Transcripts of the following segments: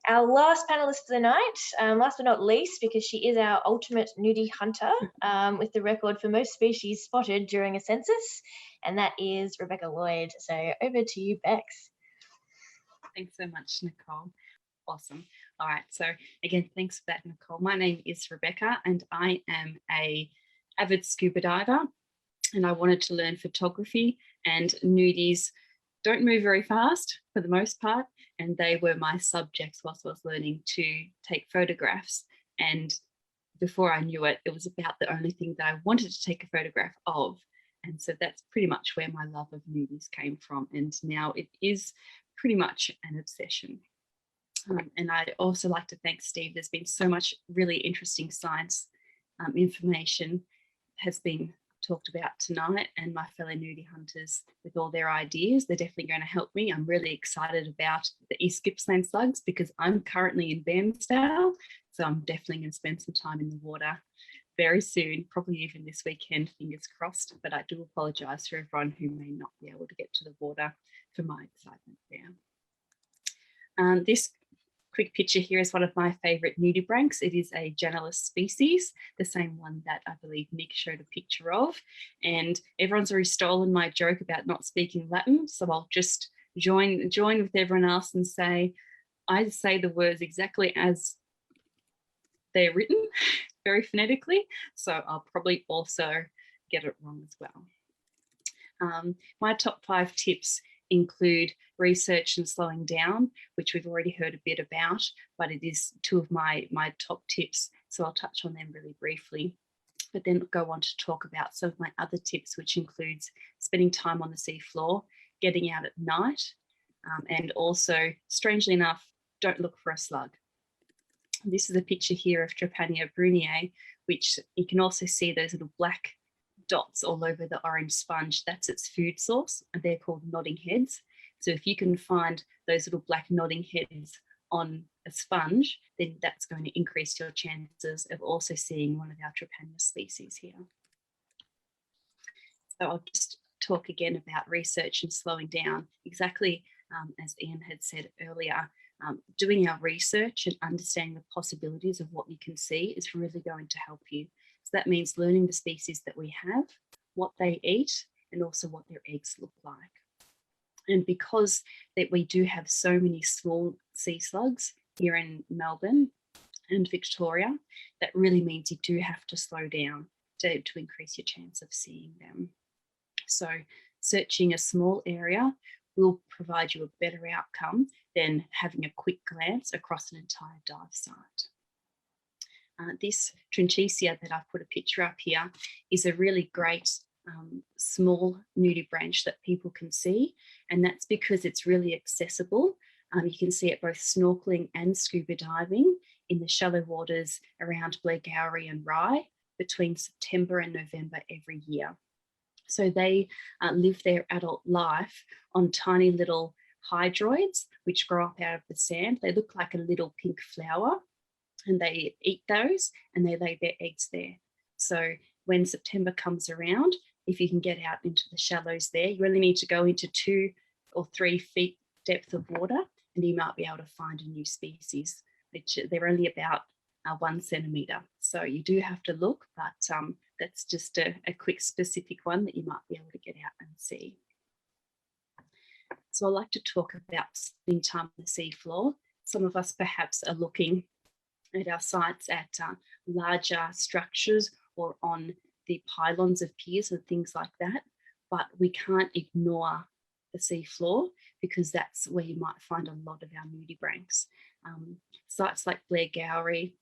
Our last panelist of the night, last but not least, because she is our ultimate nudie hunter with the record for most species spotted during a census, and that is Rebecca Lloyd. So over to you, Bex. Thanks so much, Nicole. Awesome. All right. So again, thanks for that, Nicole. My name is Rebecca and I am an avid scuba diver, and I wanted to learn photography, and nudies don't move very fast for the most part. And they were my subjects whilst I was learning to take photographs. And before I knew it, it was about the only thing that I wanted to take a photograph of. And so that's pretty much where my love of nudies came from. And now it is pretty much an obsession. And I'd also like to thank Steve. There's been so much really interesting science information has been talked about tonight, and my fellow nudie hunters with all their ideas. They're definitely going to help me. I'm really excited about the East Gippsland slugs because I'm currently in Bairnsdale, so I'm definitely going to spend some time in the water very soon, probably even this weekend, fingers crossed. But I do apologise for everyone who may not be able to get to the water for my excitement there. This quick picture here is one of my favourite nudibranchs. It is a genellus species, the same one that I believe Nick showed a picture of. And everyone's already stolen my joke about not speaking Latin, so I'll just join with everyone else and say, I say the words exactly as they're written, very phonetically, so I'll probably also get it wrong as well. My top 5 tips include research and slowing down, which we've already heard a bit about, but it is 2 of my top tips, so I'll touch on them really briefly, but then go on to talk about some of my other tips, which includes spending time on the seafloor, getting out at night, and also, strangely enough, don't look for a slug. This is a picture here of Trepania brunei, which you can also see those little black dots all over the orange sponge. That's its food source, and they're called nodding heads. So if you can find those little black nodding heads on a sponge, then that's going to increase your chances of also seeing one of our Trepania species here. So I'll just talk again about research and slowing down, exactly as Ian had said earlier. Doing our research and understanding the possibilities of what you can see is really going to help you. So that means learning the species that we have, what they eat, and also what their eggs look like. And because that we do have so many small sea slugs here in Melbourne and Victoria, that really means you do have to slow down to increase your chance of seeing them. So searching a small area will provide you a better outcome than having a quick glance across an entire dive site. This Trinchesia that I've put a picture up here is a really great small nudibranch that people can see, and that's because it's really accessible. You can see it both snorkeling and scuba diving in the shallow waters around Blairgowrie and Rye between September and November every year. So they live their adult life on tiny little hydroids, which grow up out of the sand. They look like a little pink flower, and they eat those and they lay their eggs there. So when September comes around, if you can get out into the shallows there, you really need to go into 2 or 3 feet depth of water, and you might be able to find a new species, which they're only about 1 centimetre. So you do have to look, but that's just a quick specific one that you might be able to get out and see. So I like to talk about spending time on the seafloor. Some of us perhaps are looking at our sites at larger structures or on the pylons of piers and things like that, but we can't ignore the seafloor because that's where you might find a lot of our nudibranchs. Sites like Blairgowrie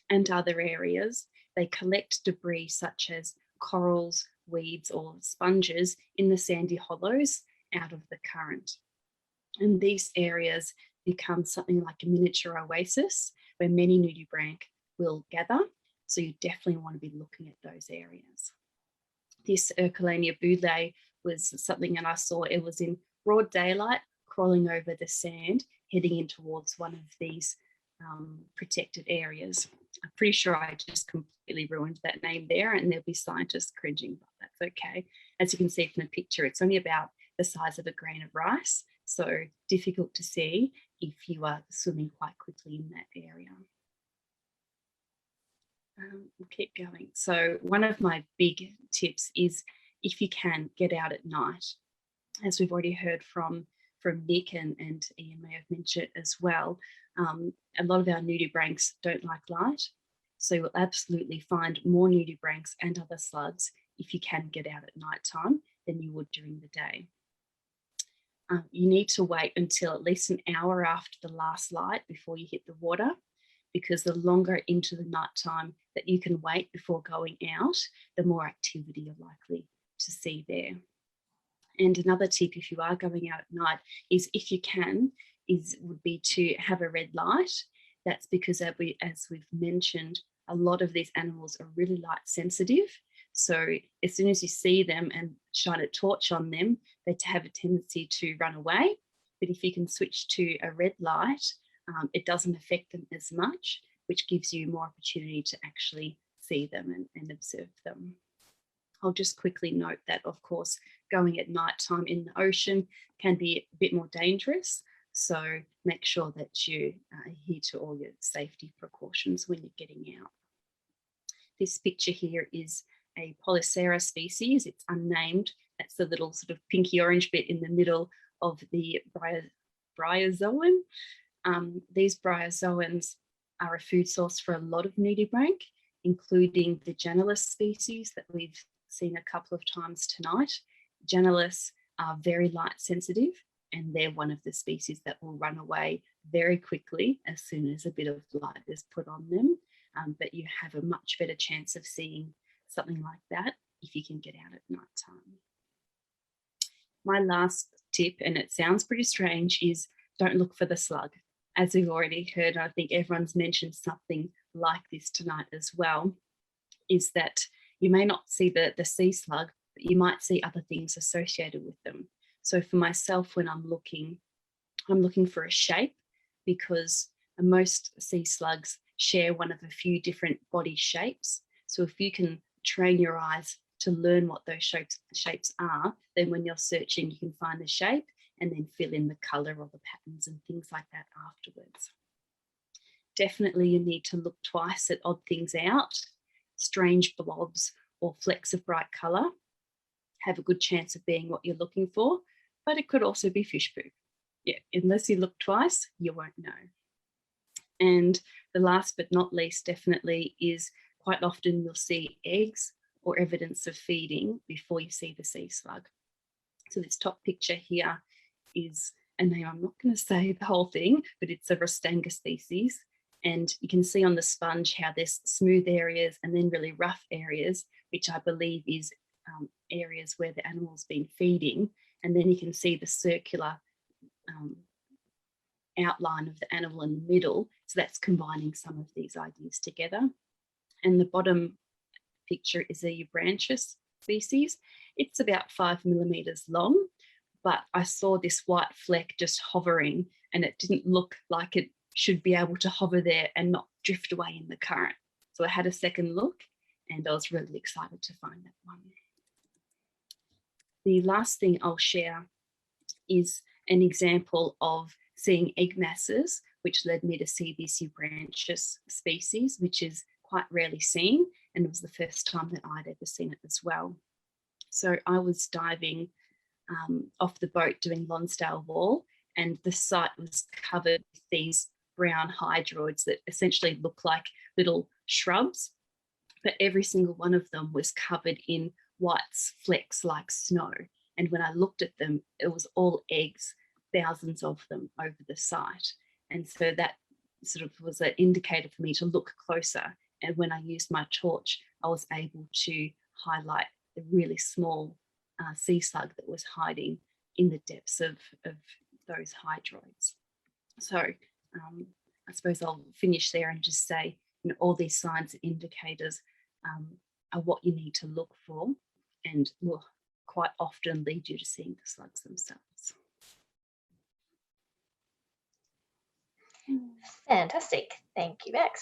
and other areas, they collect debris such as corals, weeds or sponges in the sandy hollows out of the current. And these areas become something like a miniature oasis where many nudibranch will gather. So you definitely want to be looking at those areas. This Ercolania boulay was something that I saw. It was in broad daylight, crawling over the sand, heading in towards one of these protected areas. I'm pretty sure I just completely ruined that name there, and there'll be scientists cringing, but that's okay. As you can see from the picture, it's only about the size of a grain of rice, so difficult to see if you are swimming quite quickly in that area. We'll keep going. So one of my big tips is, if you can, get out at night. As we've already heard from Nick and Ian may have mentioned as well, a lot of our nudibranchs don't like light. So you'll absolutely find more nudibranchs and other slugs if you can get out at night time than you would during the day. You need to wait until at least an hour after the last light before you hit the water, because the longer into the night time that you can wait before going out, the more activity you're likely to see there. And another tip, if you are going out at night, is, if you can, would be to have a red light. That's because, as we've mentioned, a lot of these animals are really light sensitive. So as soon as you see them and shine a torch on them, they have a tendency to run away. But if you can switch to a red light, it doesn't affect them as much, which gives you more opportunity to actually see them and observe them. I'll just quickly note that, of course, going at night time in the ocean can be a bit more dangerous. So make sure that you adhere to all your safety precautions when you're getting out. This picture here is a Polycera species. It's unnamed. That's the little sort of pinky orange bit in the middle of the bryozoan. These bryozoans are a food source for a lot of nudibranch, including the Janulus species that we've seen a couple of times tonight. Janulus are very light sensitive, and they're one of the species that will run away very quickly as soon as a bit of light is put on them. But you have a much better chance of seeing something like that if you can get out at night time. My last tip, and it sounds pretty strange, is don't look for the slug. As we've already heard, I think everyone's mentioned something like this tonight as well, is that you may not see the sea slug, but you might see other things associated with them. So for myself, when I'm looking for a shape, because most sea slugs share one of a few different body shapes. So if you can train your eyes to learn what those shapes are, then when you're searching, you can find the shape and then fill in the colour or the patterns and things like that afterwards. Definitely you need to look twice at odd things out. Strange blobs or flecks of bright colour have a good chance of being what you're looking for, but it could also be fish poo. Yeah, unless you look twice, you won't know. And the last but not least definitely is, quite often you'll see eggs or evidence of feeding before you see the sea slug. So this top picture here is a name, I'm not going to say the whole thing, but it's a Rostanga species. And you can see on the sponge how there's smooth areas and then really rough areas, which I believe is areas where the animal's been feeding. And then you can see the circular outline of the animal in the middle. So that's combining some of these ideas together. And the bottom picture is a nudibranchs species. It's about 5 millimeters long, but I saw this white fleck just hovering, and it didn't look like it should be able to hover there and not drift away in the current. So I had a second look and I was really excited to find that one. The last thing I'll share is an example of seeing egg masses, which led me to see this nudibranchs species, which is quite rarely seen, and it was the first time that I'd ever seen it as well. So I was diving off the boat doing Lonsdale Wall, and the site was covered with these brown hydroids that essentially look like little shrubs, but every single one of them was covered in white flecks like snow. And when I looked at them, it was all eggs, thousands of them over the site. And so that sort of was an indicator for me to look closer. And when I used my torch, I was able to highlight the really small sea slug that was hiding in the depths of those hydroids. So I suppose I'll finish there and just say, all these signs and indicators are what you need to look for, and will quite often lead you to seeing the slugs themselves. Fantastic. Thank you, Bex.